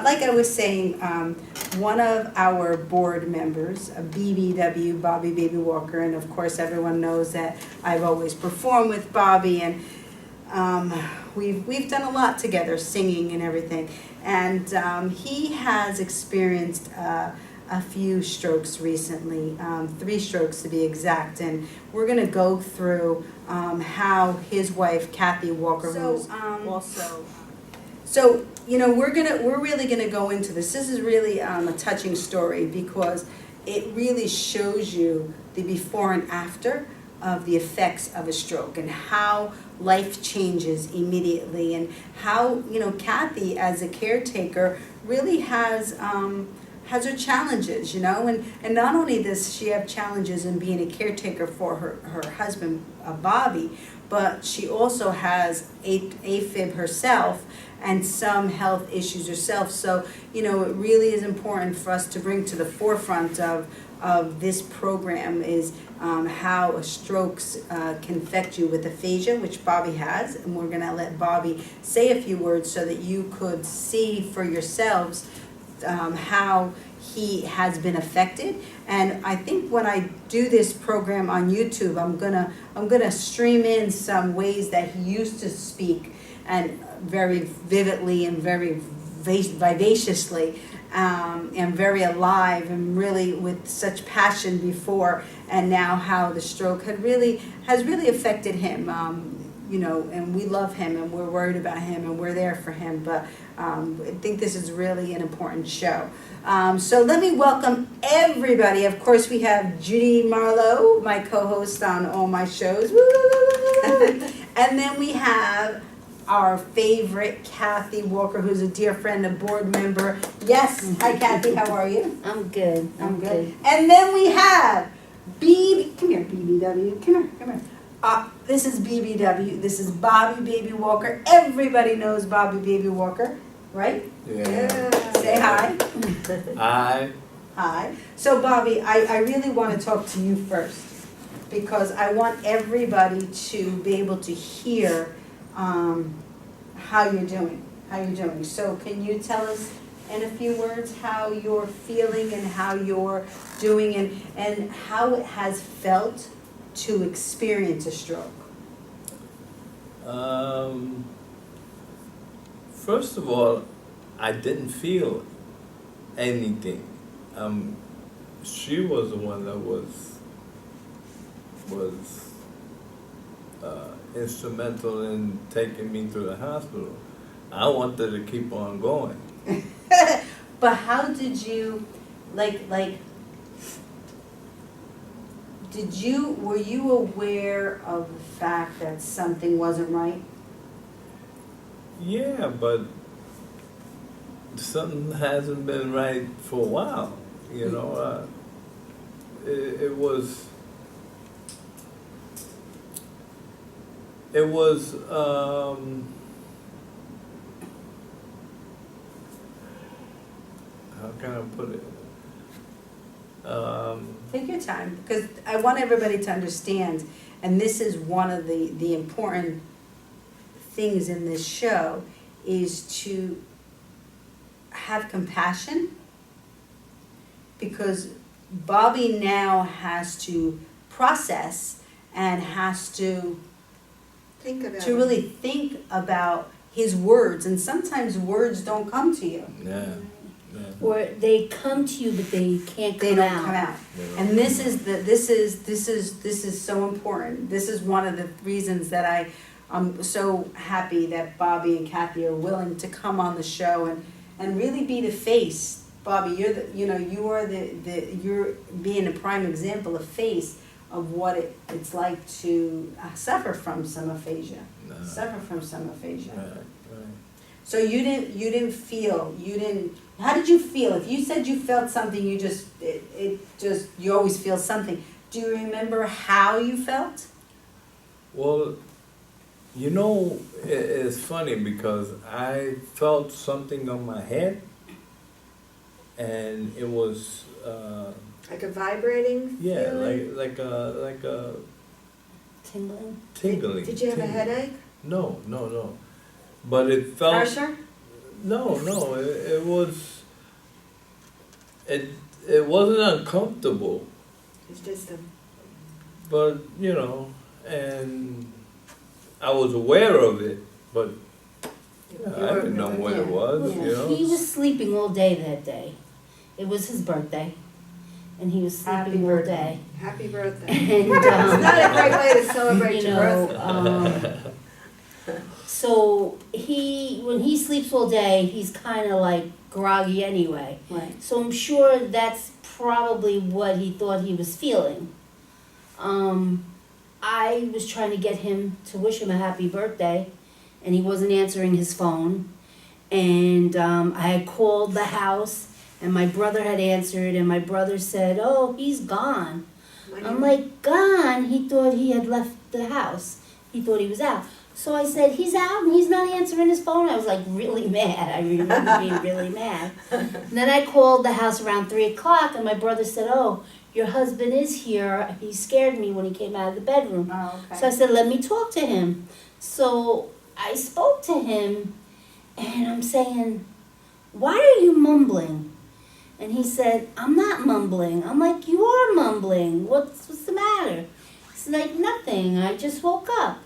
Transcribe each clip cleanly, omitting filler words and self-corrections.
like I was saying, one of our board members, BBW, Bobby Baby Walker, and of course everyone knows that I've always performed with Bobby, and we've done a lot together, singing and everything. And he has experienced a few strokes recently, 3 strokes to be exact, and we're going to go through how his wife Cathy Walker, who's also. So we're really gonna go into this. This is really a touching story because it really shows you the before and after of the effects of a stroke and how life changes immediately, and how Cathy as a caretaker really has her challenges, and not only does she have challenges in being a caretaker for her husband Bobby, but she also has AFib herself and some health issues herself. So it really is important for us to bring to the forefront of this program is how a stroke can affect you with aphasia, which Bobby has, and we're going to let Bobby say a few words so that you could see for yourselves how he has been affected. And I think when I do this program on YouTube, I'm gonna stream in some ways that he used to speak, and very vividly and very vivaciously, and very alive, and really with such passion before, and now how the stroke has really affected him. And we love him, and we're worried about him, and we're there for him. But I think this is really an important show. So let me welcome everybody. Of course, we have Judy Marlowe, my co-host on all my shows. And then we have our favorite Cathy Walker, who's a dear friend, a board member. Yes, hi Cathy, how are you? I'm good. I'm good. And then we have come here, BBW, come here. This is BBW. This is Bobby Baby Walker. Everybody knows Bobby Baby Walker, right? Yeah. Say hi. Hi. Hi. So Bobby, I really want to talk to you first because I want everybody to be able to hear how you're doing. So can you tell us in a few words how you're feeling and how you're doing, and how it has felt to experience a stroke? First of all, I didn't feel anything. She was the one that was instrumental in taking me to the hospital. I wanted to keep on going. But how did you, were you aware of the fact that something wasn't right? Yeah, but something hasn't been right for a while. It was how can I put it? Take your time, because I want everybody to understand, and this is one of the important things in this show, is to have compassion, because Bobby now has to process and has to really think about his words, and sometimes words don't come to you. Yeah. Or they come to you, but they can't come out. Come out. And this is so important. This is one of the reasons that I'm so happy that Bobby and Cathy are willing to come on the show and really be the face. Bobby, you're being a prime example, a face of what it's like to suffer from some aphasia. Right. So how did you feel? If you said you felt something, you always feel something. Do you remember how you felt? Well, it's funny because I felt something on my head, and it was like a vibrating feeling? like a Tingling. tingling. Did you have a headache? No. But it felt. Pressure? No, it was, it wasn't uncomfortable, It's just a, but, you know, and I was aware of it, but I didn't know what it was, you know? He was sleeping all day that day. It was his birthday, and he was sleeping all day. happy birthday. And, It's not a great way to celebrate you your birthday. So when he sleeps all day, he's kind of like groggy anyway. Right. So I'm sure that's probably what he thought he was feeling. I was trying to get him to wish him a happy birthday, and he wasn't answering his phone. And I had called the house, and my brother had answered, and my brother said, "Oh, he's gone." I'm like, "Gone?" He thought he had left the house. He thought he was out. So I said, "He's out and he's not answering his phone." I was like really mad. I remember being really mad. And then I called the house around 3 o'clock, and my brother said, "Oh, your husband is here. He scared me when he came out of the bedroom." Oh, okay. So I said, "Let me talk to him." So I spoke to him, and I'm saying, "Why are you mumbling?" And he said, "I'm not mumbling." I'm like, "You are mumbling. What's the matter?" He's like, "Nothing. I just woke up."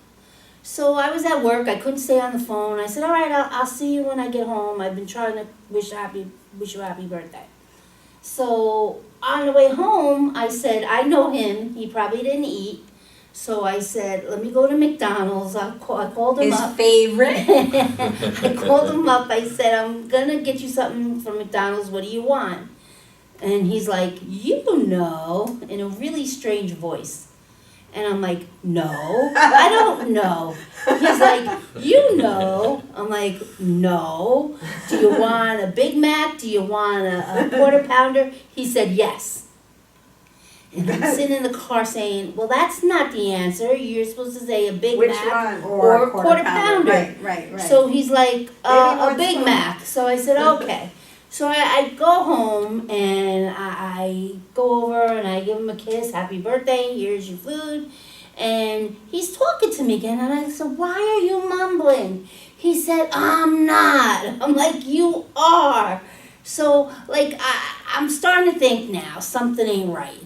So I was at work. I couldn't stay on the phone. I said, "All right, I'll see you when I get home. I've been trying to wish you a happy birthday." So on the way home, I said, I know him. He probably didn't eat. So I said, "Let me go to McDonald's." I called him up. His favorite. I called him up. I said, "I'm going to get you something from McDonald's. What do you want?" And he's like, "You know," in a really strange voice. And I'm like, "No, I don't know." He's like, "You know." I'm like, "No. Do you want a Big Mac? Do you want a quarter pounder?" He said, "Yes." And I'm sitting in the car saying, "Well, that's not the answer. You're supposed to say a Big Which Mac one? or a quarter pounder." Right. So he's like, more "A Big fun." Mac." So I said, "Okay." So I go home and I go over and I give him a kiss. "Happy birthday, here's your food." And he's talking to me again. And I said, "Why are you mumbling?" He said, "I'm not." I'm like, "You are." So like I'm starting to think now something ain't right.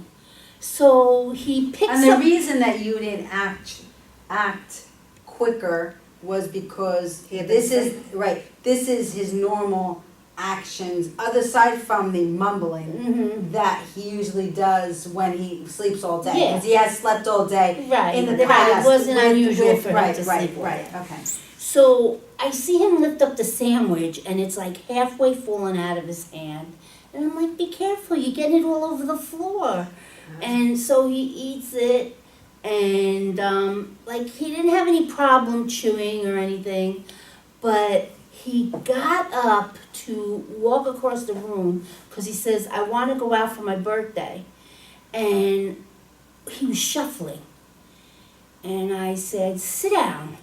So he picks And the up. reason that you didn't act quicker was because He had this been is right. This is his normal actions, other side from the mumbling Mhm. that he usually does when he sleeps all day. Yeah. Because he has slept all day Right, in the right. past. It wasn't unusual for him right, to right, sleep all right. day. Okay. So I see him lift up the sandwich, and it's like halfway falling out of his hand. And I'm like, "Be careful, you're getting it all over the floor." And so he eats it, and like he didn't have any problem chewing or anything, but he got up to walk across the room because he says, "I want to go out for my birthday." And he was shuffling. And I said, "Sit down."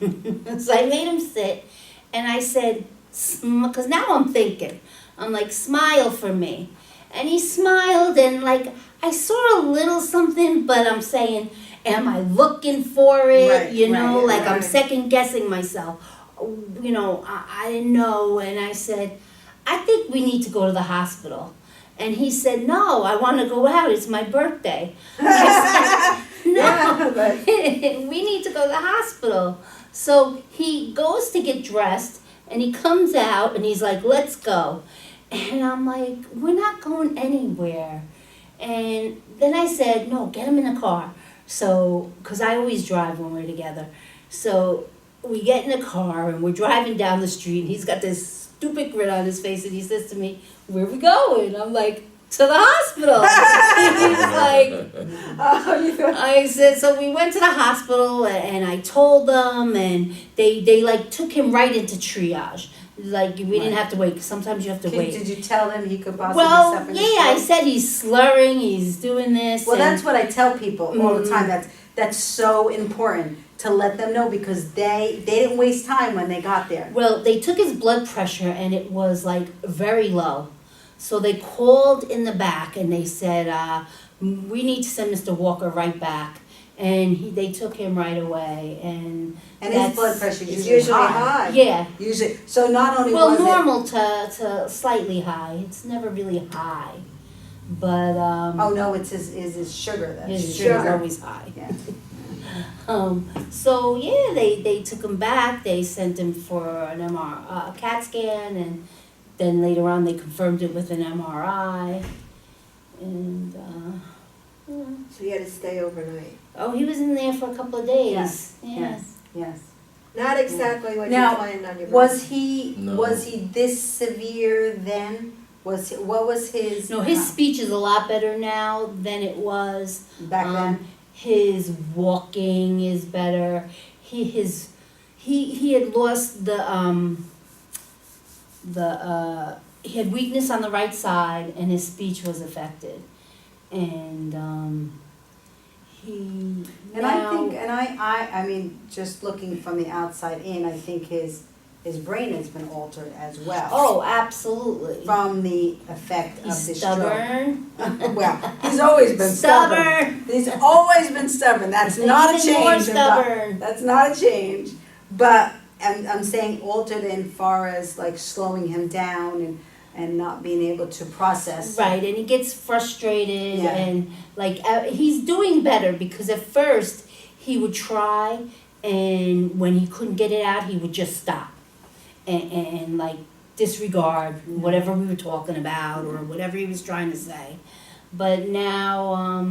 So I made him sit, and I said, because now I'm thinking, I'm like, "Smile for me." And he smiled, and like, I saw a little something, but I'm saying, am I looking for it? Right, You know, right, like I'm right. second guessing myself. You know, I didn't know, and I said, "I think we need to go to the hospital." And he said, "No, I want to go out. It's my birthday." I said, "No, Yeah, but- we need to go to the hospital." So he goes to get dressed, and he comes out, and he's like, "Let's go." And I'm like, "We're not going anywhere." And then I said, "No, get him in the car." So, because I always drive when we're together. So we get in the car, and we're driving down the street, and he's got this stupid grin on his face, and he says to me, "Where are we going?" I'm like, "To the hospital." He's like, Oh, you thought. I said, so we went to the hospital, and I told them, and they like took him right into triage. Like, we didn't have to wait, 'cause sometimes you have to wait. Did you tell him he could possibly Well, suffer? yeah, I said he's slurring, he's doing this. Well, and- that's what I tell people all the time. Mm. That's so important to let them know because they didn't waste time when they got there. Well, they took his blood pressure, and it was like very low. So they called in the back, and they said, "We need to send Mr. Walker right back." and they took him right away, and And his that's- blood pressure It's is usually high. yeah. Usually, so not only Well, was it. normal to slightly high. It's never really high, but Oh, no, it's his sugar that's. his sugar. sugar's always high. Yeah. So yeah, they took him back. They sent him for an a CAT scan, and then later on they confirmed it with an MRI. And yeah. So you had to stay overnight. Oh, he was in there for a couple of days. Yes, Yeah. Yes, yes. Not exactly what Now, you planned on your Was he, No. was he this severe then? What was his? No, his speech is a lot better now than it was. Back then? His walking is better. He had lost he had weakness on the right side, and his speech was affected, and he And now, I think, and I mean, just looking from the outside in, I think his brain has been altered as well. oh, absolutely, From the effect of he's the stroke. stubborn. Well, he's always been stubborn. Stubborn. He's always been stubborn. That's not a Even more change. stubborn. That's not a change. But I'm saying altered in far as like slowing him down and not being able to process. Right, and he gets frustrated, Yeah. and like he's doing better, because at first he would try, and when he couldn't get it out, he would just stop and like disregard whatever we were talking about or whatever he was trying to say. But now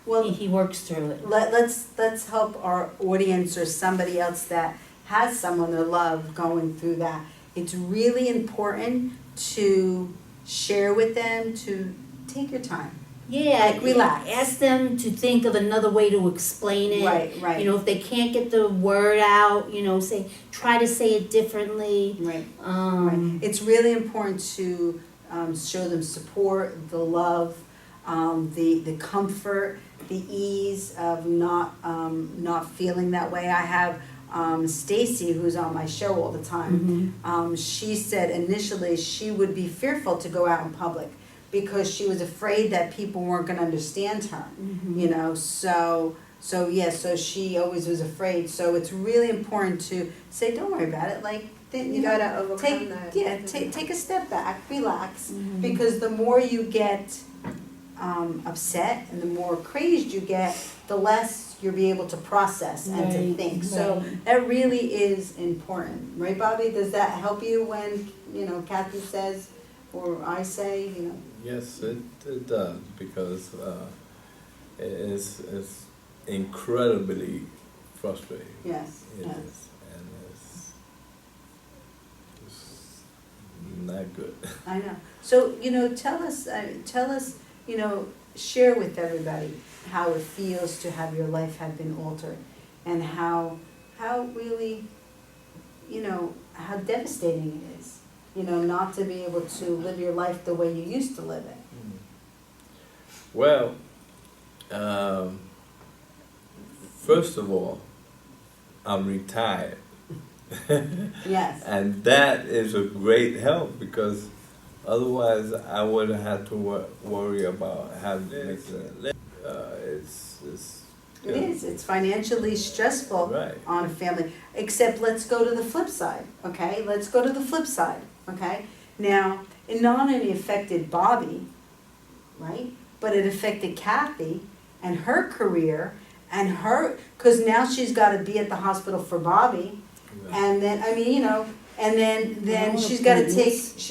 Well, he works through it. let's help our audience or somebody else that has someone they love going through that. It's really important to share with them, to take your time. Yeah, Like, relax. ask them to think of another way to explain it. Right. You know, if they can't get the word out, try to say it differently. Right. Right. It's really important to show them support, the love, the comfort, the ease of not feeling that way. I have Stacy, who's on my show all the time. She said initially she would be fearful to go out in public because she was afraid that people weren't going to understand her. So she always was afraid. So it's really important to say, don't worry about it. Like, You gotta overcome that. take a step back, relax, because the more you get upset and the more crazed you get, the less you'll be able to process and to Right, think. So right. that really is important, right, Bobby? Does that help you when Cathy says or I say, Yes, it does, because it's incredibly frustrating. Yes, It yes. is, and it's not good. I know. So, tell us, share with everybody how it feels to have your life have been altered and how really, how devastating it is, not to be able to live your life the way you used to live it. Well, first of all, I'm retired. Yes. And that is a great help, because otherwise I would have had to worry about having to make the It is. It's financially stressful Right. on a family. Except let's go to the flip side, okay? Let's go to the flip side, okay? Now, it not only affected Bobby, right? But it affected Cathy and her career and her, because now she's got to be at the hospital for Bobby. And then, and then No she's got to take, appointments.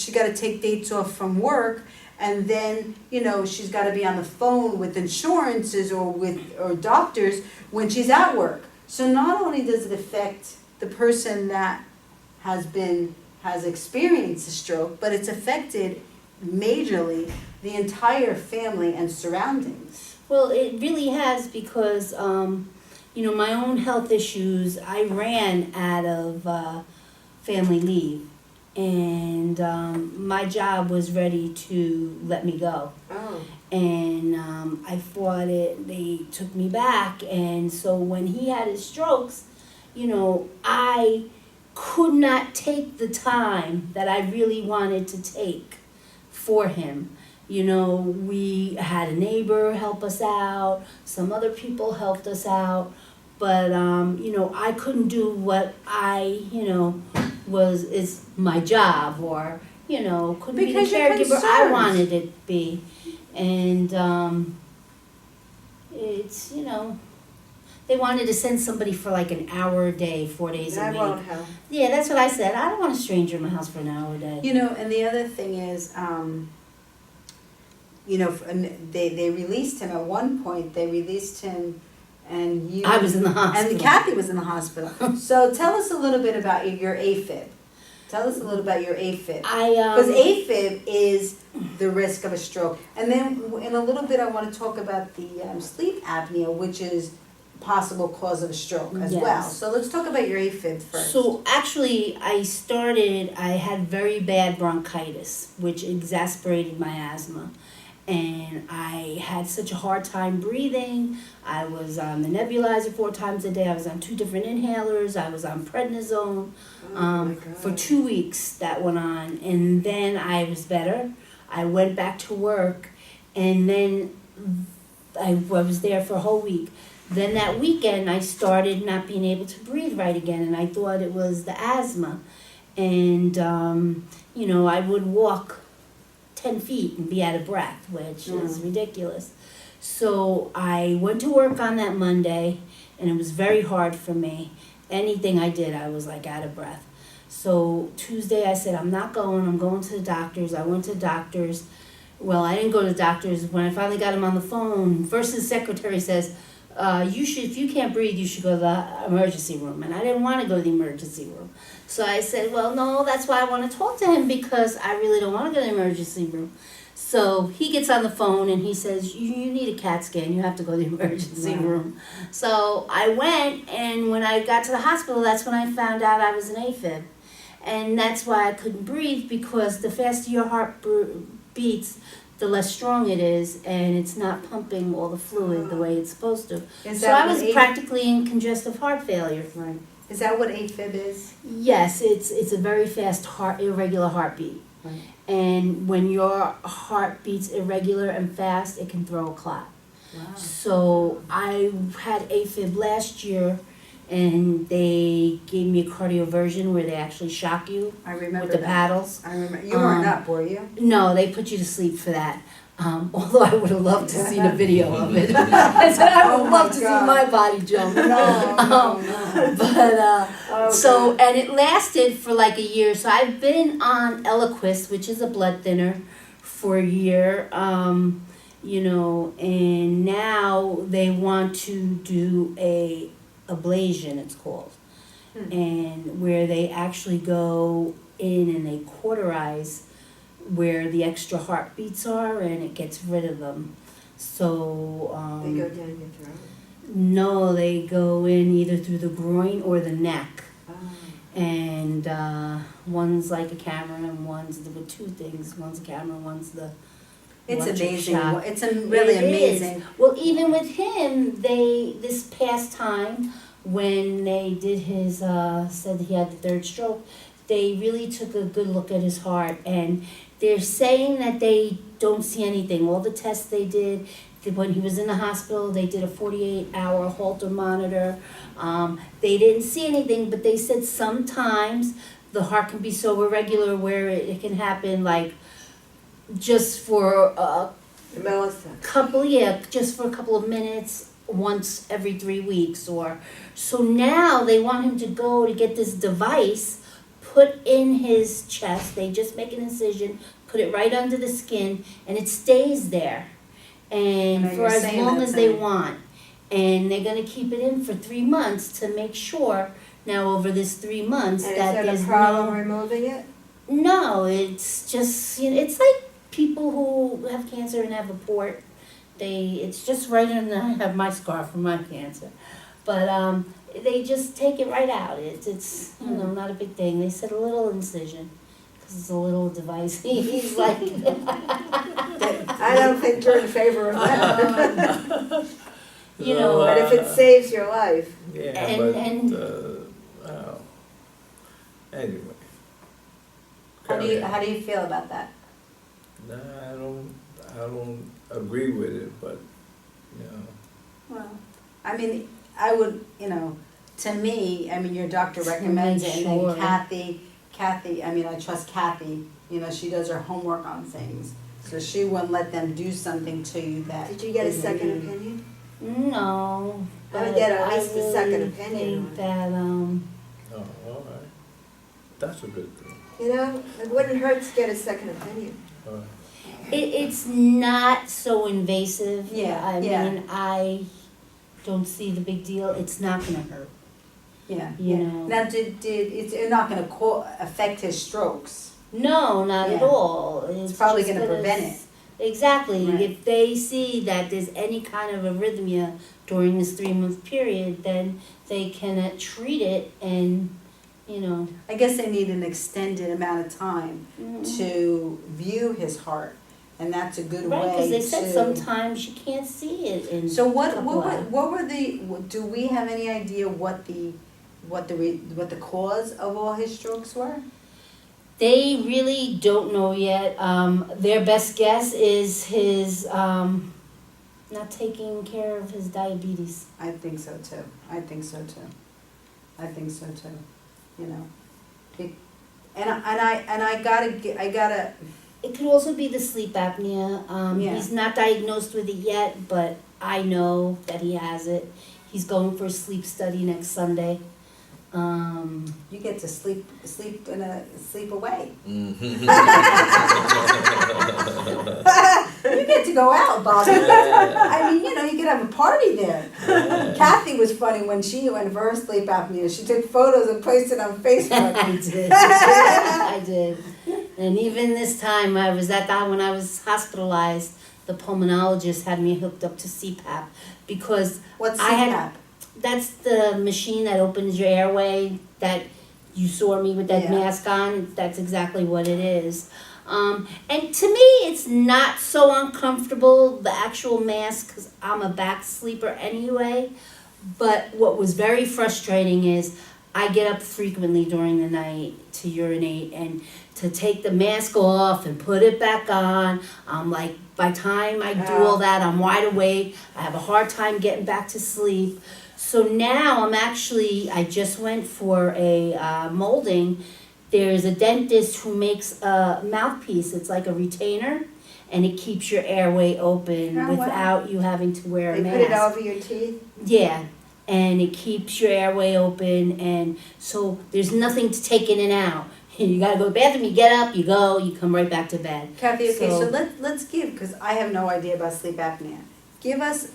she got to take dates off from work. And then, she's got to be on the phone with insurances or doctors when she's at work. So not only does it affect the person that has experienced a stroke, but it's affected majorly the entire family and surroundings. Well, it really has, because, my own health issues, I ran out of family leave, and my job was ready to let me go. Oh. And I fought it, they took me back, and so when he had his strokes, I could not take the time that I really wanted to take for him, We had a neighbor help us out, some other people helped us out, but, I couldn't do what is my job, or, couldn't be the Because you're caregiver I concerned. wanted it to be. And, it's, they wanted to send somebody for like an hour a day, 4 days a That week. won't help. Yeah, that's what I said. I don't want a stranger in my house for an hour a day. And the other thing is, they released him at one point. They released him, and you. I was in the hospital. And Cathy was in the hospital. So tell us a little bit about your AFib. Tell us a little about your AFib. Because AFib is the risk of a stroke. And then in a little bit, I want to talk about the sleep apnea, which is possible cause of a stroke as well. Yes. So let's talk about your AFib first. So actually, I had very bad bronchitis, which exacerbated my asthma. And I had such a hard time breathing. I was on the nebulizer 4 times a day. I was on 2 different inhalers. I was on prednisone. Oh my God. For 2 weeks that went on, and then I was better. I went back to work, and then I was there for a whole week. Then that weekend I started not being able to breathe right again, and I thought it was the asthma. And I would walk 10 feet and be out of breath, which is ridiculous. So I went to work on that Monday, and it was very hard for me. Anything I did, I was like out of breath. So Tuesday I said, I'm not going, I'm going to the doctors. I went to the doctors. Well, I didn't go to the doctors. When I finally got him on the phone, first his secretary says, if you can't breathe, you should go to the emergency room. And I didn't want to go to the emergency room. So I said, well, no, that's why I want to talk to him, because I really don't want to go to the emergency room. So he gets on the phone and he says, you need a CAT scan. You have to go to the emergency room. So I went, and when I got to the hospital, that's when I found out I was an AFib. And that's why I couldn't breathe, because the faster your heart beats, the less strong it is, and it's not pumping all the fluid the way it's supposed to. So I was practically in congestive heart failure. Right. Is that what AFib is? Yes, it's a very fast irregular heartbeat. Right. And when your heart beats irregular and fast, it can throw a clot. Wow. So I had AFib last year, and they gave me a cardioversion where they actually shock you I remember with the that. paddles. I remember. You weren't up, were you? No, they put you to sleep for that. Although I would have loved to see a video of it. I said I would Oh my love to God. see my body jump. No. So, and it lasted for like a year. So I've been on Eliquis, which is a blood thinner, for a year. And now they want to do a ablation, it's called. And where they actually go in and they cauterize where the extra heartbeats are, and it gets rid of them. So They go down your throat. no, they go in either through the groin or the neck. Oh. And one's like a camera, and one's with 2 things. One's a camera, one's the It's electric amazing. shock. It's really It is. amazing. Well, even with him, this past time when they did his said he had the 3rd stroke, they really took a good look at his heart, and they're saying that they don't see anything. All the tests they did, when he was in the hospital, they did a 48-hour Holter monitor. They didn't see anything, but they said sometimes the heart can be so irregular where it can happen like just for a couple of minutes, once every 3 weeks. So now they want him to go to get this device put in his chest. They just make an incision, put it right under the skin, and it stays there. And for as long as they want. And they're going to keep it in for 3 months to make sure now over this 3 months And that is there's there a problem removing it? No, it's just, it's like people who have cancer and have a port. It's just right in I have my scar from my cancer. But they just take it right out. It's not a big thing. They said a little incision, because it's a little device. He's like... I don't think you're in favor of that. But if it saves your life. Yeah, anyway. How do you feel about that? Nah, I don't agree with it, but, you know. Well, I mean, I would, to me, I mean, your doctor recommends it, and Sure. then Cathy, I mean, I trust Cathy, she does her homework on things. So she wouldn't let them do something to you that. Did you get a isn't second you. opinion? No. I would but get at least a second really opinion think on it. that, Oh, all right. That's a good thing. It wouldn't hurt to get a second opinion. All right. it's not so invasive. Yeah, I yeah. mean, I don't see the big deal. It's not gonna hurt. Yeah, You yeah. know. Now, it's not gonna affect his strokes. No, not at Yeah. all. It's probably just gonna prevent it. Exactly. Right. If they see that there's any kind of arrhythmia during this 3-month period, then they can treat it and, I guess they need an extended amount of time to view his heart, and that's a good way right, to. because they said sometimes you can't see it in So a couple hours. what were do we have any idea what the cause of all his strokes were? They really don't know yet. Their best guess is his not taking care of his diabetes. I think so too. And I gotta. It could also be the sleep apnea. Yeah. He's not diagnosed with it yet, but I know that he has it. He's going for a sleep study next Sunday. You get to sleep away. Mm-hmm. You get to go out, Bobby. I mean, you could have a party there. Cathy was funny when she went for her sleep apnea. She took photos and posted on Facebook. I did. I did. And even this time, I was at that when I was hospitalized. The pulmonologist had me hooked up to CPAP because What's I had- CPAP? that's the machine that opens your airway that you saw me with that Yeah. mask on. That's exactly what it is. And to me, it's not so uncomfortable, the actual mask, because I'm a back sleeper anyway. But what was very frustrating is I get up frequently during the night to urinate, and to take the mask off and put it back on, I'm like, by the time I do all that, I'm wide awake. I have a hard time getting back to sleep. So now I just went for a molding. There's a dentist who makes a mouthpiece. It's like a retainer, and it keeps your airway open Oh, wow. without you having to wear a They mask. put it over your teeth? Yeah, and it keeps your airway open, and so there's nothing to take in and out. You gotta go to the bathroom, you get up, you go, you come right back to bed. Kathy, okay, so So- let's give, because I have no idea about sleep apnea. Give us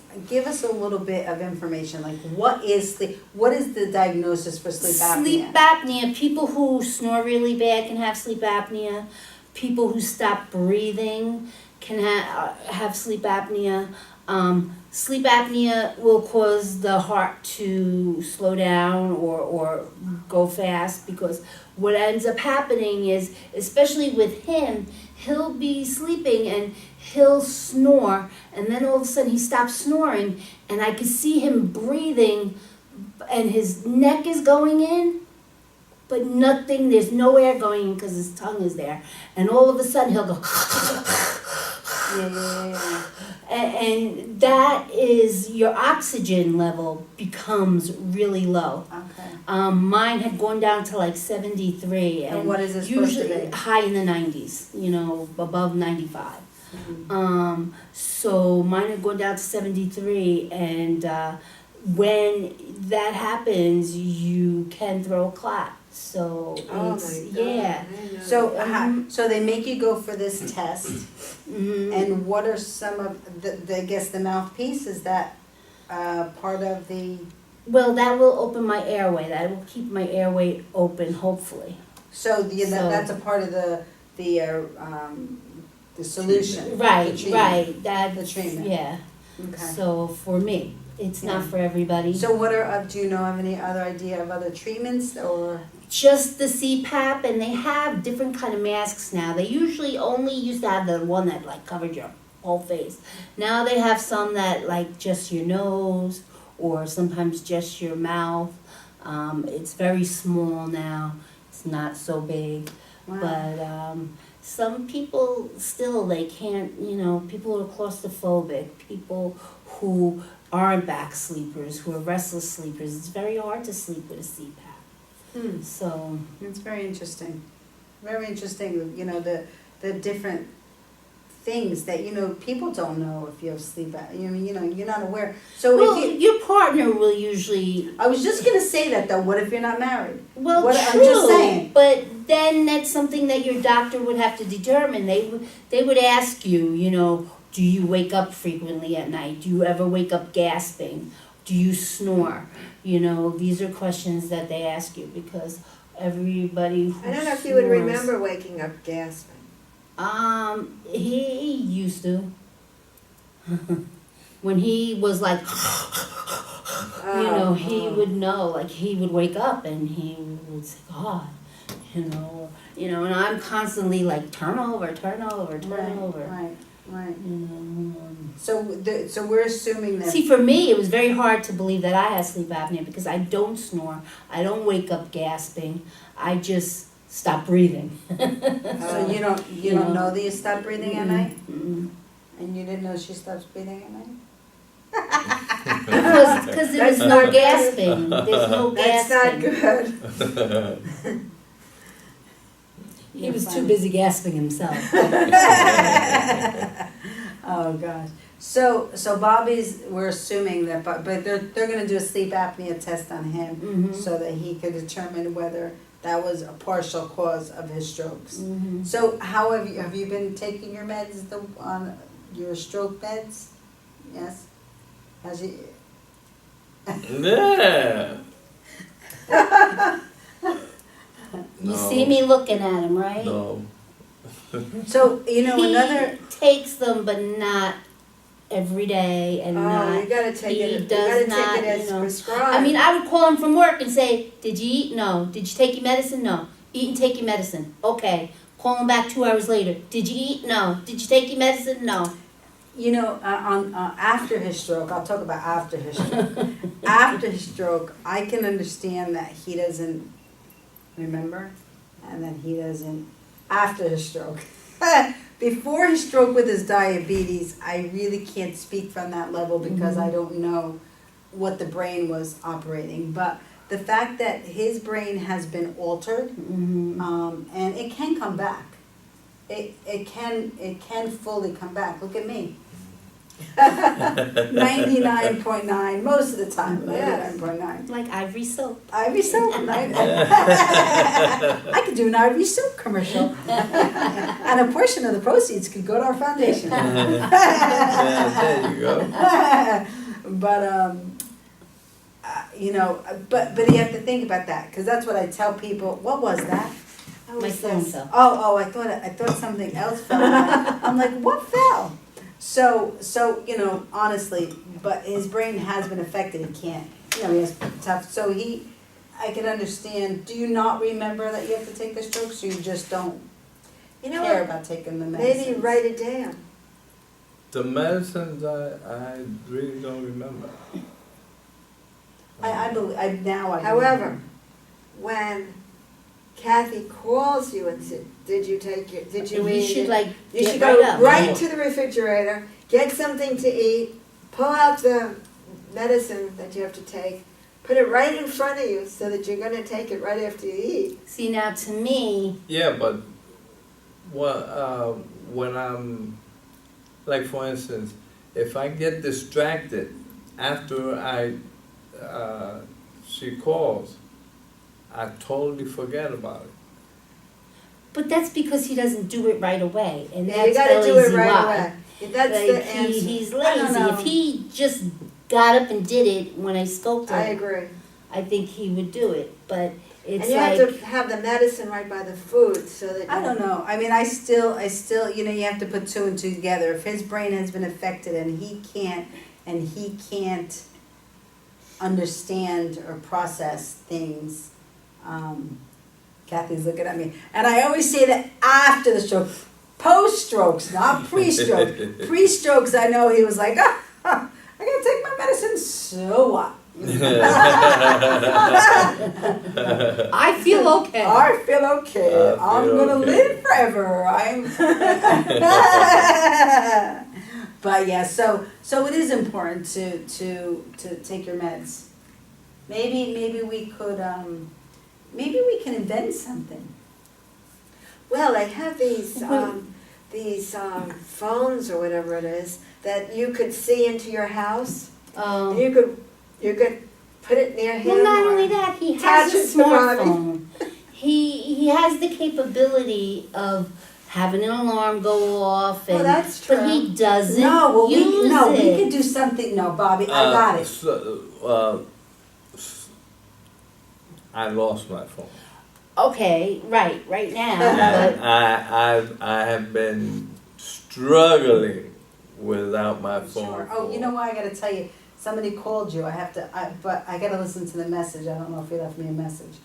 a little bit of information, like what is the diagnosis for sleep apnea? Sleep apnea, people who snore really bad can have sleep apnea. People who stop breathing can have sleep apnea. Sleep apnea will cause the heart to slow down or go fast, because what ends up happening is, especially with him, he'll be sleeping and he'll snore, and then all of a sudden he stops snoring, and I can see him breathing, and his neck is going in, but there's no air going in because his tongue is there, and all of a sudden he'll go Yeah. and that is, your oxygen level becomes really low. Okay. Mine had gone down to like 73, And what is it supposed to usually be? high in the 90s, above 95. Mhm. So mine had gone down to 73, and when that happens, you can throw a clot. So Oh it's, my God. yeah. I know. So they make you go for this test, Mhm. and what are some of I guess the mouthpiece, is that part of the, Well, that will open my airway. That will keep my airway open, hopefully. so So- that's a part of the solution? Right, the treatment. right. That The treatment. Yeah. Okay. So for me, it's not Yeah. for everybody. So what do you know of any other idea of other treatments, or? Just the CPAP, and they have different kind of masks now. They usually only used to have the one that like covered your whole face. Now they have some that like just your nose, or sometimes just your mouth. It's very small now. It's not so big. Wow. But some people still, they can't, people who are claustrophobic, people who aren't back sleepers, who are restless sleepers, it's very hard to sleep with a CPAP. So, It's very interesting. Very interesting, the different things that, people don't know if you have sleep apnea. You're not aware. So well, if your partner will usually, I was just gonna say that though, what if you're not married? well, What- true, I'm just saying. but then that's something that your doctor would have to determine. They would ask you, do you wake up frequently at night? Do you ever wake up gasping? Do you snore? These are questions that they ask you because everybody who I don't know if you would snores- remember waking up gasping. He used to. When he was like, he would know, like he would wake up and he would say, God, and I'm constantly like, turn over. Right. So we're assuming that. See, for me, it was very hard to believe that I had sleep apnea because I don't snore. I don't wake up gasping. I just stop breathing. So you don't know that you stop breathing at night, Mm-mm. and you didn't know she stops breathing at night. Because there was That's no not good. gasping. There's no That's not gasping. good. He was too busy gasping himself. Oh gosh. So Bobby's. We're assuming that, but they're going to do a sleep apnea test on him Mhm. so that he could determine whether that was a partial cause of his strokes. Mhm. So how have you been taking your meds on your stroke meds? Yes. Has he? Yeah. You No. see me looking at him, right? No. So He another. takes them, but not every day, and Oh, not. you gotta take he it, you does gotta not, take it as prescribed. I mean, I would call him from work and say, "Did you eat? No. Did you take your medicine? No. Eat and take your medicine. Okay." Call him back 2 hours later. Did you eat? No. Did you take your medicine? No. After his stroke, I'll talk about after his stroke. After his stroke, I can understand that he doesn't remember, and that he doesn't after his stroke. Before his stroke with his diabetes, I really can't speak from that level because I don't know what the brain was operating. But the fact that his brain has been altered, and it can come back. It can fully come back. Look at me. 99.9 most of the time. 99.9. Like Ivory Soap. Ivory soap. I could do an Ivory soap commercial, and a portion of the proceeds could go to our foundation. Yeah, there you go. But but you have to think about that because that's what I tell people. What was that? My phone fell. Oh, I thought something else fell. I'm like, what fell? So honestly, but his brain has been affected. He can't, he has tough. So I can understand. Do you not remember that you have to take the strokes, or you just don't care about taking the medicine? Maybe write it down. The medicines, I really don't remember. I believe now. However, when Cathy calls you and says, "Did you take your? Did you You eat?" should it?" You get should go up. right to the refrigerator, get something to eat, pull out the medicine that you have to take, put it right in front of you so that you're going to take it right after you eat. See, now to me, Yeah, but when I'm, like for instance, if I get distracted after she calls, I totally forget about it. but that's because he doesn't do it right away, and Yeah, that's you got to do it lazy right why. away. That's Like, the answer. he's I don't lazy. know. If he just got up and did it when I spoke to I him, agree. I think he would do it. But it's And you like, have to have the medicine right by the food so that I don't know. I mean, I still, you have to put two and two together. If his brain has been affected and he can't understand or process things, Kathy's looking at me, and I always say that after the stroke, post-strokes, not pre-stroke. Pre-strokes, I know he was like, I gotta take my medicine. So what? I feel okay. I feel okay. I feel I'm gonna okay. live forever. But yeah, so it is important to take your meds. Maybe we could maybe we can invent something. Well, they have these phones or whatever it is that you could see into your house. And you could put it near him. Well, not or only that, he has attach a it to Bobby. smartphone. He has the capability of having an alarm go off, and that's but true. he doesn't No, use it. we could do something. No, Bobby, I got it. I lost my phone. Okay, right now, And but I have been struggling without my phone. Sure. Oh, you know what? I gotta tell you. Somebody called you. But I gotta listen to the message. I don't know if he left me a message.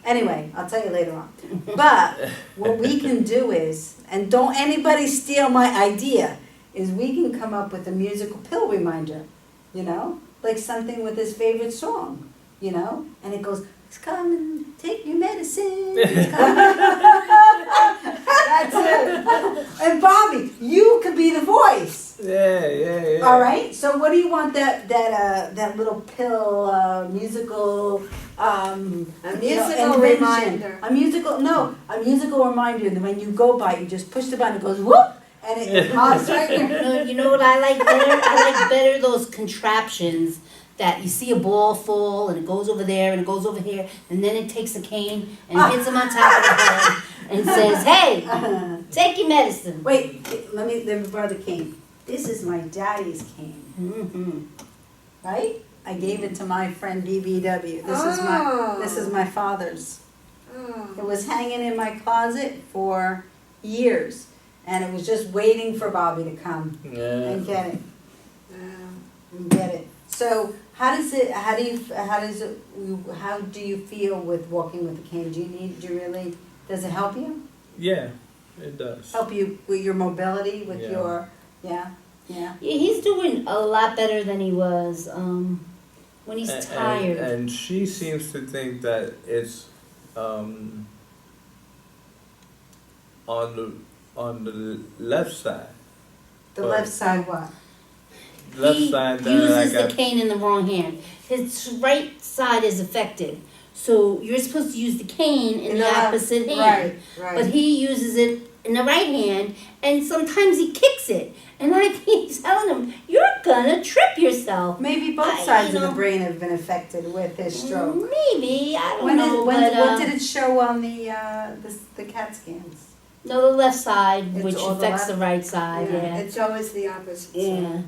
Anyway, I'll tell you later on. But what we can do is, and don't anybody steal my idea, is we can come up with a musical pill reminder, you know? Like something with his favorite song, you know? And it goes, it's coming, take your medicine, it's coming. That's it. And Bobby, you could be the voice. Yeah. All right. So what do you want that little pill musical A musical invention. reminder. A musical reminder that when you go by, you just push the button, it goes whoop, and it pops right there. you know what I like better? I like better those contraptions that you see a ball fall and it goes over there and it goes over here, and then it takes a cane and hits him on top of the head and says, "Hey, take your medicine." Wait, let me borrow the cane. This is my daddy's cane, right? I gave it to my friend BBW. This is my father's. It was hanging in my closet for years, and it was just waiting for Bobby to come and get it. So how do you feel with walking with the cane? Does it help you? Yeah, it does. Help you with your mobility, with your, yeah. He's doing a lot better than he was when he's tired. And she seems to think that it's on the left side. The left side what? He side. uses the cane in the wrong hand. His right side is affected. So you're supposed to use the cane in the opposite hand. Right. But he uses it in the right hand, and sometimes he kicks it. And I keep telling him, you're gonna trip yourself. Maybe both sides of the brain have been affected with his stroke. Maybe, I don't know. What did it show on the CAT scans? No, the left side, It's which all the affects left? the right side, yeah. It's always the opposite Yeah. side.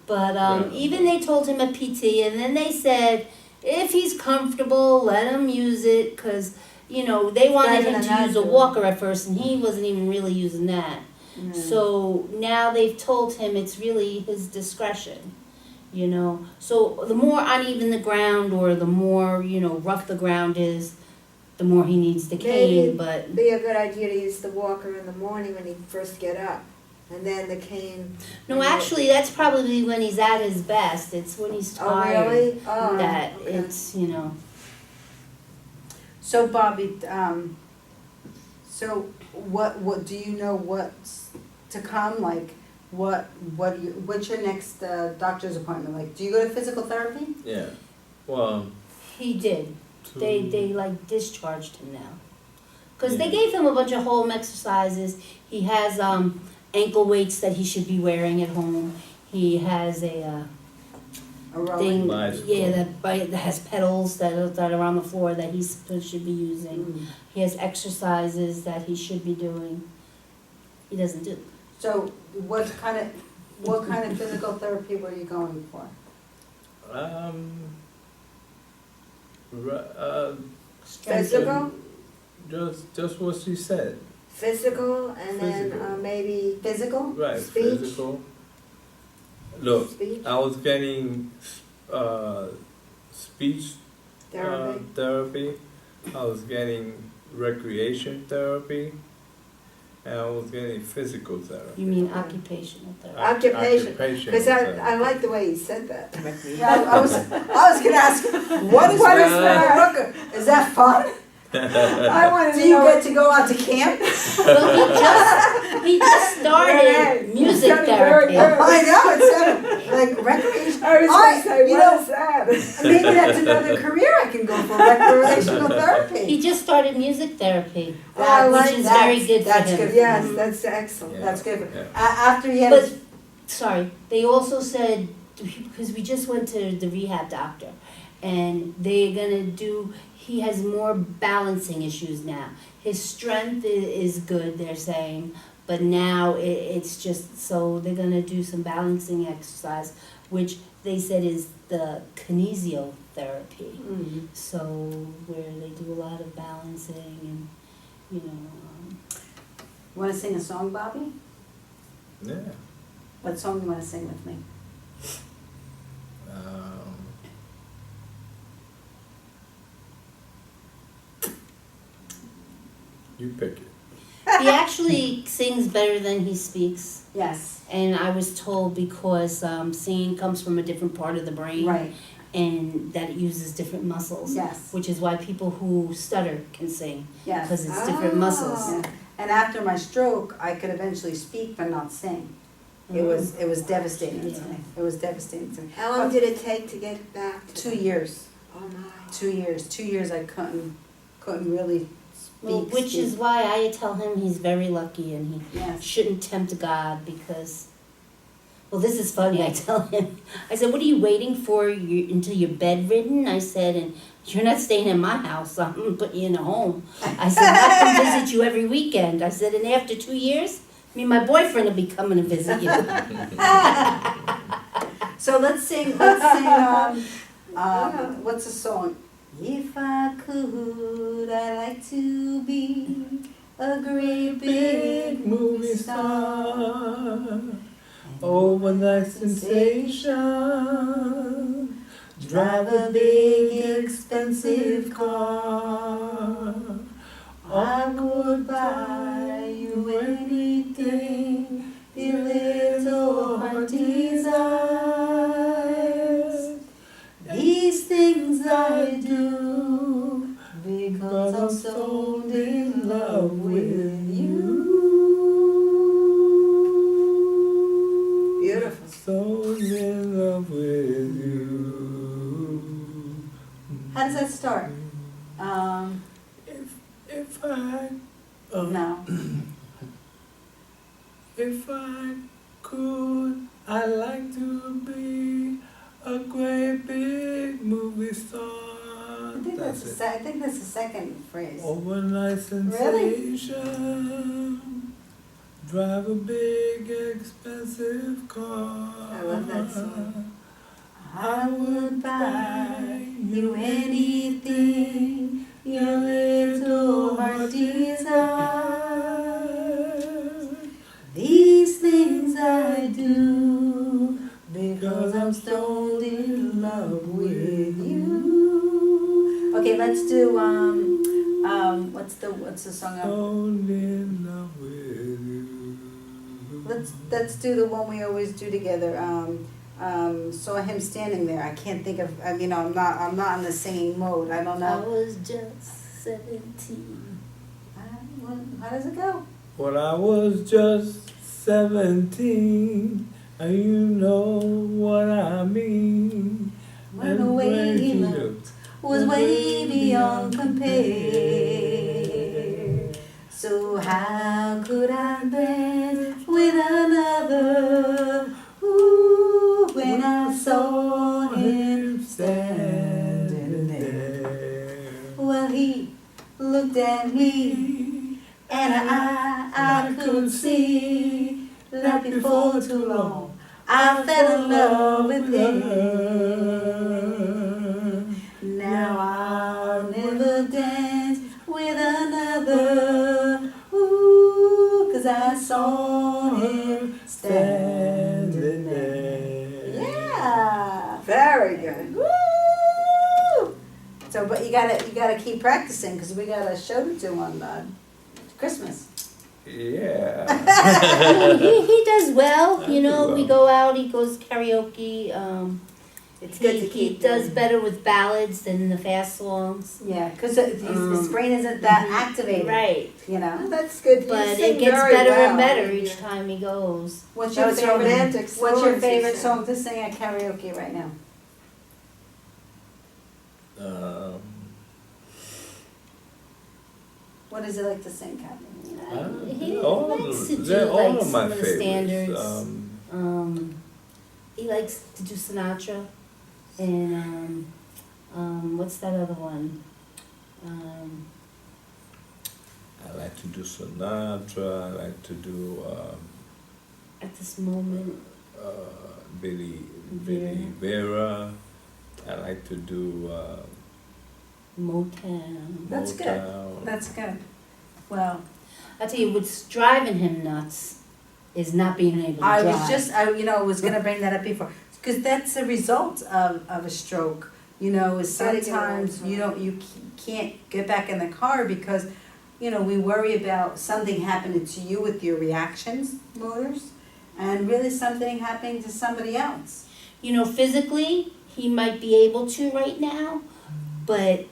But even they told him a PT, and then they said, if he's comfortable, let him use it, because, they wanted him to use a walker at first, and he wasn't even really using that. So now they've told him it's really his discretion, So the more uneven the ground, or the more, rough the ground is, the more he needs the cane, but... It'd be a good idea to use the walker in the morning when you first get up, and then the cane. No, actually, that's probably when he's at his best. It's when he's tired. Oh, really? Oh, that okay. it's, So Bobby, so what do you know what's to come? Like what's your next doctor's appointment? Like, do you go to physical therapy? Yeah. Well. He did. They discharged him now. Because they gave him a bunch of home exercises. He has ankle weights that he should be wearing at home. He has a thing, that has pedals that are on the floor that he should be using. He has exercises that he should be doing. He doesn't do. So what kind of physical therapy were you going for? Physical? Just what she said. Physical, and Physical. then maybe Physical? Right, Speech? physical. Look, speech I was getting speech therapy. therapy. I was getting recreation therapy, and I was getting physical therapy. You mean occupational therapy? Occupation. Occupational Because therapy. I like the way you said that. Yeah, I was gonna ask, what is that? Is that fun? I wanted Do to you know. get to go out to camp? Well, he just started music It's gonna be very therapy. good. I know, it's kind of like recreation. I was going to say, you what know, is that? maybe that's another career I can go for, recreational therapy. He just started music therapy, Oh, I like which is that. very good for That's him. good. Yes, that's excellent. That's good. Yeah. After he had But, his, sorry, they also said, because we just went to the rehab doctor, and they're gonna do, he has more balancing issues now. His strength is good, they're saying, but now it's just, so they're gonna do some balancing exercise, which they said is the kinesiotherapy. Mhm. So where they do a lot of balancing and, you know, Want to sing a song, Bobby? Yeah. What song do you want to sing with me? You pick it. he actually sings better than he speaks. Yes. And I was told because singing comes from a different part of the brain, Right. and that it uses different muscles, Yes. which is why people who stutter can sing, Yes. because it's different Oh. muscles. Yeah. And after my stroke, I could eventually speak but not sing. It was devastating to Yeah. me. It was devastating to me. How long did it take to get back to 2 that? years. Oh, my. 2 years. 2 years I couldn't really speak. Well, which is why I tell him he's very lucky and he Yes. shouldn't tempt God because, well, this is funny. I tell him, I said, what are you waiting for until you're bedridden? I said, and you're not staying in my house. I'm going to put you in a home. I said, I come visit you every weekend. I said, and after 2 years, my boyfriend will be coming to visit you. So let's sing what's the song? If I could, I'd like to be a great big movie star. Overnight sensation. Drive a big expensive car. I would buy you anything your little heart desires. These things I do because I'm so in love with you. Beautiful. So in love with you. How does that start? If I No. If I could, I'd like to be a great big movie star. I think that's the second phrase. Overnight sensation. Drive a big expensive car. I love that song. I would buy you anything your little heart desires. These things I do because I'm stoned in love with you. Okay, let's do what's the song? Stoned in love with you. Let's do the one we always do together. Saw him standing there. I can't think of. I'm not in the singing mode. I don't I know. was just 17. How does it go? When I was just 17, and you know what I mean. When the way he looked was way beyond compare. So how could I bear with another? Ooh, when I saw him standing there. Well, he looked at me, and I could see that before too long I fell in love with him. Now I'll never dance with another. Ooh, 'cause I saw him standing there. Yeah. Very good. Woo! So, but you gotta keep practicing because we got a show to do on Christmas. Yeah. he does well, I you know, do we well. go out, he goes karaoke, It's good to he keep does him. better with ballads than the fast songs. Yeah, because his brain isn't that Mhm. activated, Right, you Oh, know? that's good. You but sing it gets very better well. and better Yeah. each time he goes. What's your Those favorite? romantic What's your songs you favorite sing. song to sing at karaoke right now? What does it like to sing, Cathy? He all likes of to them- do they're all like of my some of the favorites. standards. He likes to do Sinatra, and what's that other one? I like to do Sinatra. I like to do At this moment, Billy Vera. I like to do Motown. That's good. Motown. That's good. Well, I tell you, what's driving him nuts is not being able to I drive. was just, was gonna bring that up before, because that's a result of a stroke, is Gotta get sometimes around. you can't get back in the car because, we worry about something happening to you with your reactions motors, and really something happening to somebody else. Physically, he might be able to right now, but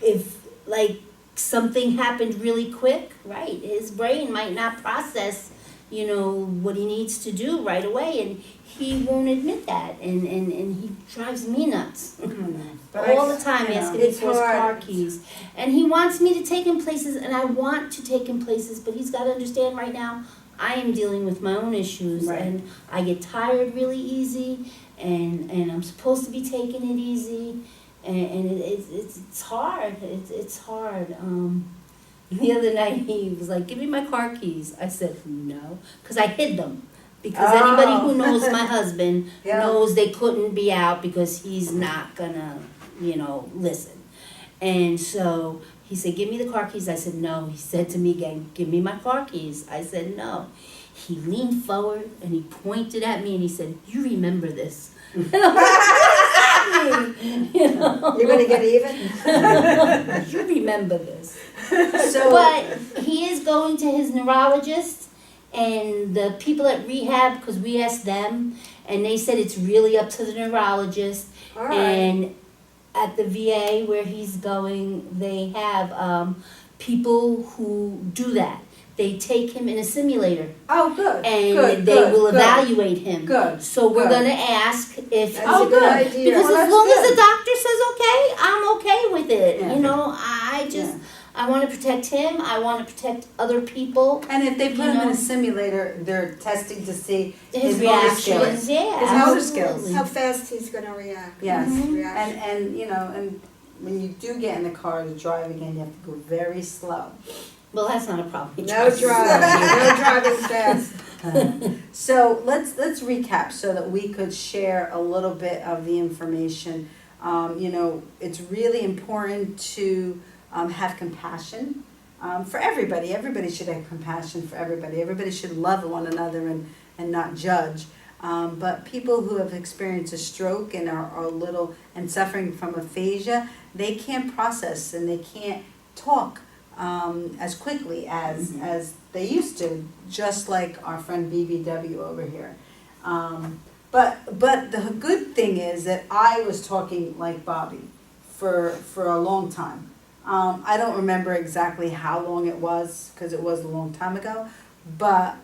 if like something happened really quick, right, his brain might not process, what he needs to do right away, and he won't admit that, and he drives me nuts. But All I- the time you know, asking me it's for his hard. car keys. And he wants me to take him places, and I want to take him places, but he's got to understand right now, I am dealing with my own issues, Right. and I get tired really easy, and I'm supposed to be taking it easy, and it's hard. It's hard. The other night he was like, "Give me my car keys." I said no, because I hid them. Because anybody who knows my husband Yeah. knows they couldn't be out because he's not gonna, listen. And so he said, "Give me the car keys." I said, "No." He said to me again, "Give me my car keys." I said, "No." He leaned forward and he pointed at me and he said, "You remember this." And I'm like, "What does that mean?" You're gonna get even? You remember this. So, But he is going to his neurologist and the people at rehab, because we asked them, and they said it's really up to the neurologist. All right. And at the VA where he's going, they have people who do that. They take him in a simulator oh, good, and good, they good, will good. evaluate him. Good, So we're good. going to ask if That's Oh, a good good. idea. because Well, as that's long as good. the doctor says okay, I'm okay with it. Yeah. I just, Yeah. I want to protect him. I want to protect other people. And if they put him in know. a simulator, they're testing to see His motor skills. reactions, yeah. His motor absolutely. skills. How fast he's gonna react. Yes. His Mhm. reaction. And when you do get in the car to drive again, you have to go very slow. Well, that's not a problem. He No drives driving, slow. no driving fast. So let's recap so that we could share a little bit of the information. It's really important to have compassion for everybody. Everybody should have compassion for everybody. Everybody should love one another and not judge. But people who have experienced a stroke and are little and suffering from aphasia, they can't process and they can't talk as quickly as they used to, just like our friend BBW over here. But the good thing is that I was talking like Bobby for a long time. I don't remember exactly how long it was because it was a long time ago, but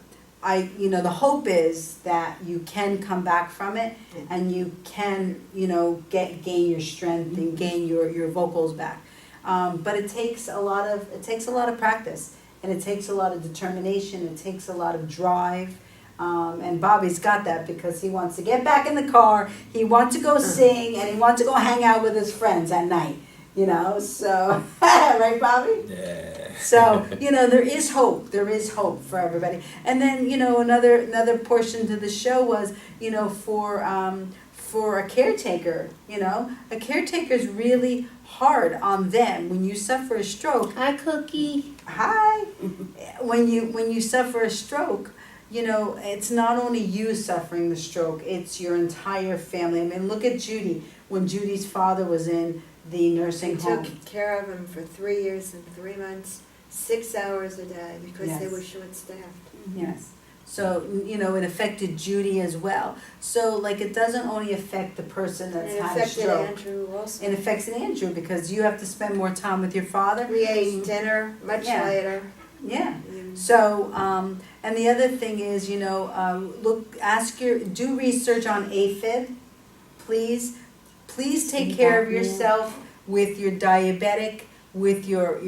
the hope is that you can come back from it and you can, gain your strength and gain your vocals back. But it takes a lot of practice, and it takes a lot of determination. It takes a lot of drive. And Bobby's got that because he wants to get back in the car. He wants to go sing, and he wants to go hang out with his friends at night. So right, Bobby? Yeah. So, there is hope. There is hope for everybody. And then, another portion to the show was, for a caretaker, a caretaker is really hard on them. When you suffer a stroke, Hi, Cookie. hi. When you suffer a stroke, it's not only you suffering the stroke, it's your entire family. I mean, look at Judy. When Judy's father was in the nursing We home. took care of him for 3 years and 3 months, 6 hours a day because they Yes. were short-staffed. Yes. So, it affected Judy as well. So, like, it doesn't only affect the person And that's it had a affected stroke. Andrew also. It affects Andrew because you have to spend more time with your father. We ate dinner much Yeah. later. Yeah. Mm. So, and the other thing is, do research on AFib, please. Please take care of yourself with your diabetic, with your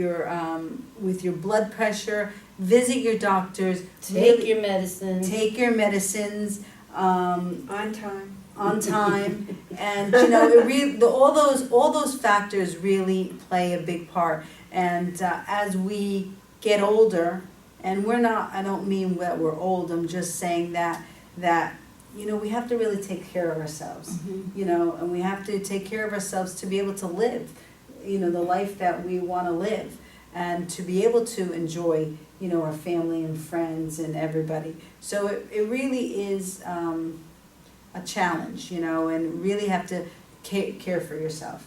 blood pressure. Visit your doctors. Take your medicine. Take your medicines. On time. On time, and it really all those factors really play a big part. And as we get older, and I don't mean that we're old. I'm just saying that we have to really take care of ourselves. Mhm. And we have to take care of ourselves to be able to live, the life that we want to live, and to be able to enjoy, our family and friends and everybody. So it really is a challenge, and really have to care for yourself,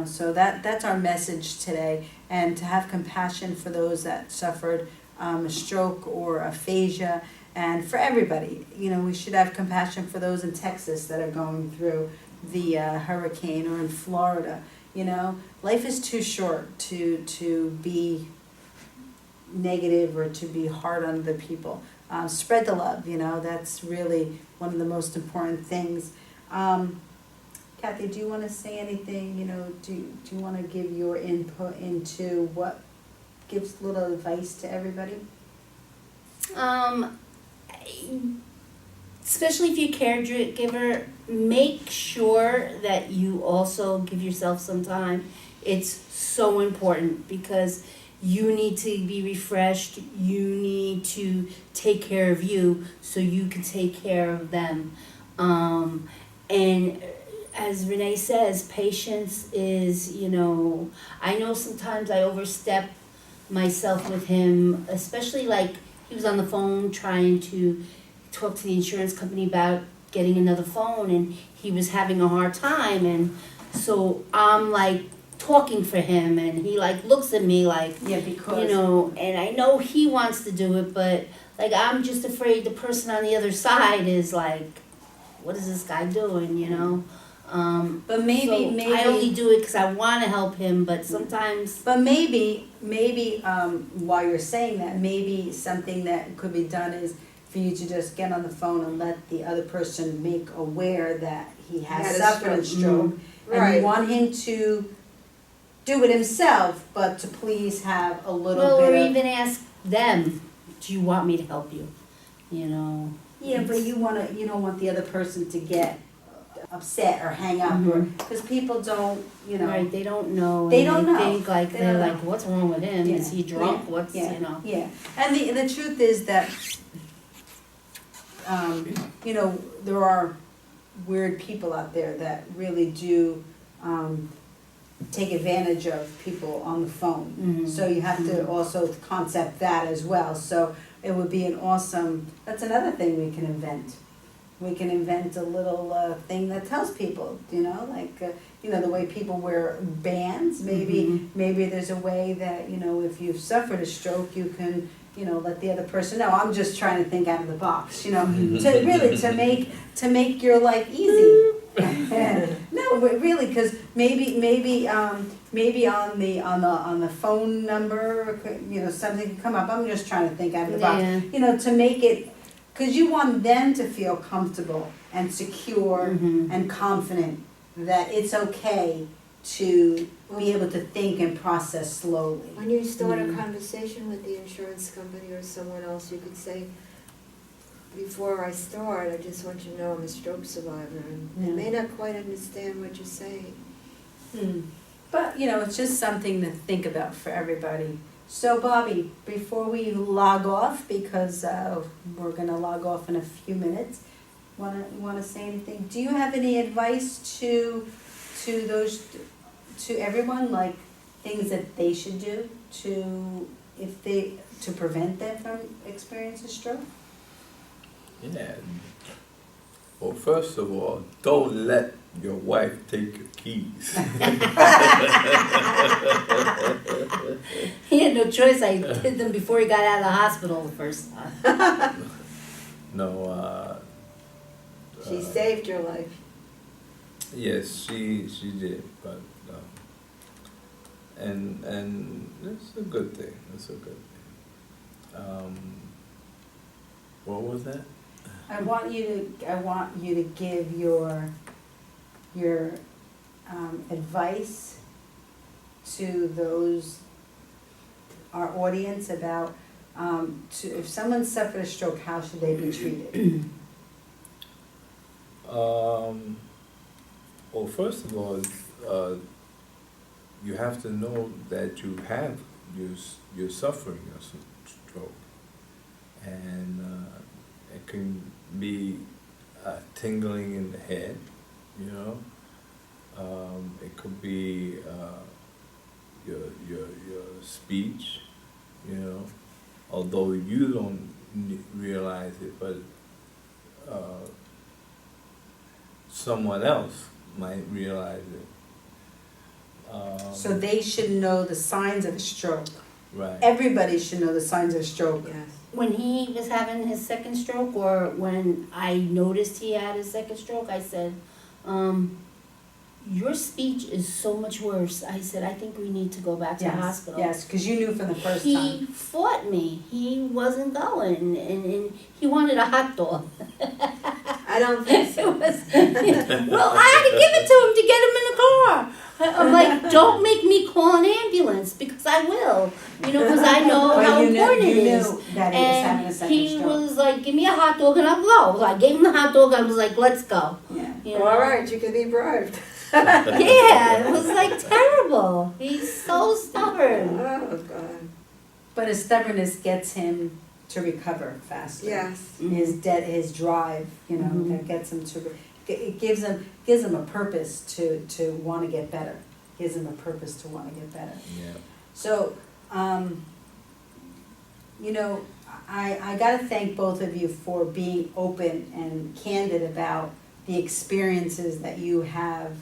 so that's our message today, and to have compassion for those that suffered a stroke or aphasia, and for everybody. We should have compassion for those in Texas that are going through the hurricane, or in Florida. Life is too short to be negative or to be hard on other people. Spread the love, that's really one of the most important things. Cathy, do you want to say anything? Do you want to give your input into what gives little advice to everybody? Especially if you're a caregiver, make sure that you also give yourself some time. It's so important because you need to be refreshed. You need to take care of you so you can take care of them. And as Renee says, patience is, I know sometimes I overstep myself with him, especially like he was on the phone trying to talk to the insurance company about getting another phone, and he was having a hard time, and so I'm like talking for him, and he like looks at me like, Because and I know he wants to do it, but like I'm just afraid the person on the other side is like, what is this guy doing, But maybe I only do it because I want to help him, but sometimes. But maybe while you're saying that, maybe something that could be done is for you to just get on the phone and let the other person make aware that he has Had a suffered a stroke, and Right. you want him to do it himself, but to please have a little Well, or bit of. even ask them, do you want me to help you? Yeah, but you don't want the other person to get upset or hang up, or because people don't, Right, they don't know. They and don't know. Think like They they're don't like, know. what's wrong with him? Yeah, Is he drunk? yeah, What's yeah, you know? Yeah, and the truth is that, there are weird people out there that really do take advantage of people on the phone. Mhm. So you have to also concept that as well. So it would be that's another thing we can invent. We can invent a little thing that tells people, like, the way people wear bands. Maybe there's a way that, if you've suffered a stroke, you can, let the other person know. I'm just trying to think out of the box, to make your life easy. No, but really, because maybe on the phone number, something can come up. I'm just trying to think out of the box. Yeah. To make it, because you want them to feel comfortable and secure Mhm. and confident that it's okay to be able to think and process slowly. When you start a Mm. conversation with the insurance company or someone else, you could say, before I start, I just want you to know I'm a stroke survivor, and they may not quite understand what you're saying. But, it's just something to think about for everybody. So, Bobby, before we log off, because we're going to log off in a few minutes, want to say anything? Do you have any advice to everyone, like things that they should do to prevent them from experiencing a stroke? Yeah. Well, first of all, don't let your wife take your keys. He had no choice. I did them before he got out of the hospital the first time. No, She saved your life. yes, she did, but, and it's a good thing, it's a good thing. What was that? I want you to give your advice to those, our audience about, if someone suffered a stroke, how should they be treated? Well, first of all, you have to know that you're suffering a stroke, and it can be tingling in the head, you know. It could be your speech, you know, although you don't realize it, but someone else might realize it. So they should know the signs of a stroke. Right. Everybody should know the signs of a stroke. Yes. When he was having his second stroke, or when I noticed he had his second stroke, I said, your speech is so much worse. I said, I think we need to go back to the hospital. Yes, because you knew from the first He time. fought me. He wasn't going, and he wanted a hot dog. I don't think It so. was, well, I had to give it to him to get him in the car. I'm like, don't make me call an ambulance, because I will, because I know But how you knew- important it you is. knew that he was having a And second he stroke. was like, give me a hot dog and I'll go. So I gave him the hot dog. I was like, let's go. Yeah. You know? All right, you can be bribed. Yeah, it was like terrible. He's so stubborn. Oh, God. But his stubbornness gets him to recover faster. Yes. His drive, Mhm. that gets him to, it gives him a purpose to want to get better. Gives him a purpose to want to get better. Yeah. So, I gotta thank both of you for being open and candid about the experiences that you have,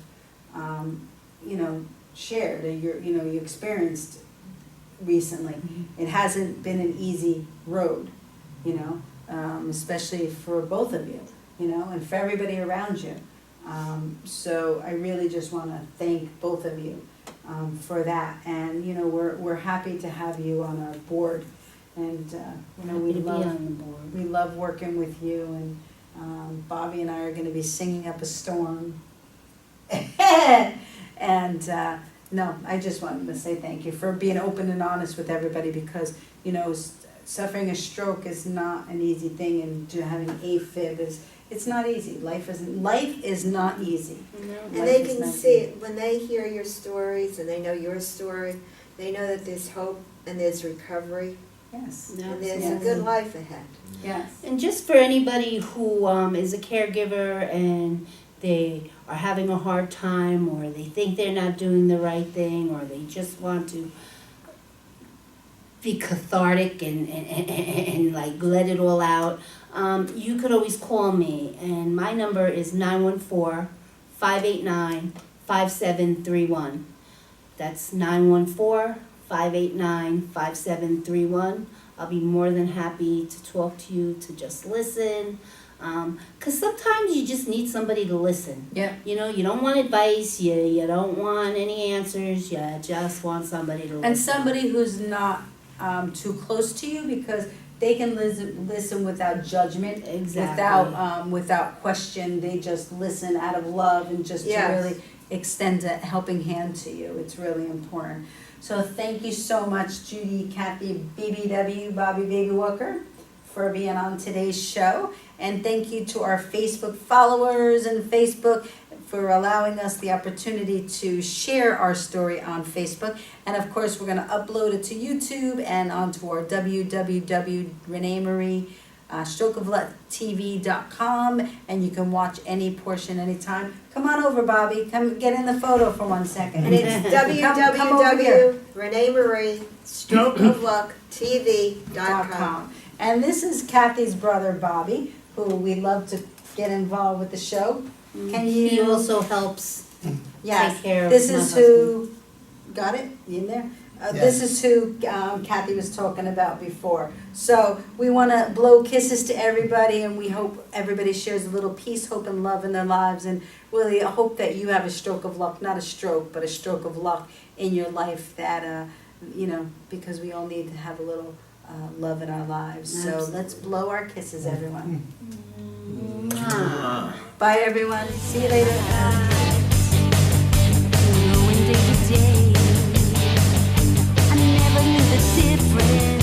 shared, or you experienced recently. It hasn't been an easy road, especially for both of you, and for everybody around you. So I really just want to thank both of you for that, and we're happy to have you on our board, and Happy to be on the board. we love working with you, and Bobby and I are going to be singing up a storm. And no, I just wanted to say thank you for being open and honest with everybody, because suffering a stroke is not an easy thing, and having AFib it's not easy. Life is not easy. And Life they is can not see, easy. when they hear your stories and they know your story, they know that there's hope and there's recovery Yes. Yeah. and there's Yes. a good life ahead. Yes. And just for anybody who is a caregiver and they are having a hard time, or they think they're not doing the right thing, or they just want to be cathartic and like let it all out, you could always call me, and my number is 914-589-5731. That's 914-589-5731. I'll be more than happy to talk to you, to just listen. Because sometimes you just need somebody to listen. Yeah. You don't want advice, you don't want any answers, you just want somebody to listen. And somebody who's not too close to you, because they can listen without judgment, Exactly. without question. They just listen out of love, and just Yes. to really extend a helping hand to you. It's really important. So thank you so much, Judy, Cathy, BBW, Bobby Baby Walker, for being on today's show. And thank you to our Facebook followers and Facebook for allowing us the opportunity to share our story on Facebook. And of course, we're going to upload it to YouTube and onto our www.ReneMarie strokeofluck.tv.com, and you can watch any portion anytime. Come on over, Bobby. Come get in the photo for 1 second. And it's Come over here. www.ReneMarie strokeofluck.tv.com. And this is Kathy's brother, Bobby, who we love to get involved with the show. Can you? He also helps Yes, take care of this my is who, got it, You in there? This Yes. is who Cathy was talking about before. So we want to blow kisses to everybody, and we hope everybody shares a little peace, hope, and love in their lives. And really, I hope that you have a stroke of luck, not a stroke, but a stroke of luck in your life that, because we all need to have a little love in our lives. So Absolutely. let's blow our kisses, everyone. Mwah. Bye, everyone. See you later. Knowing day to day, I never knew the difference.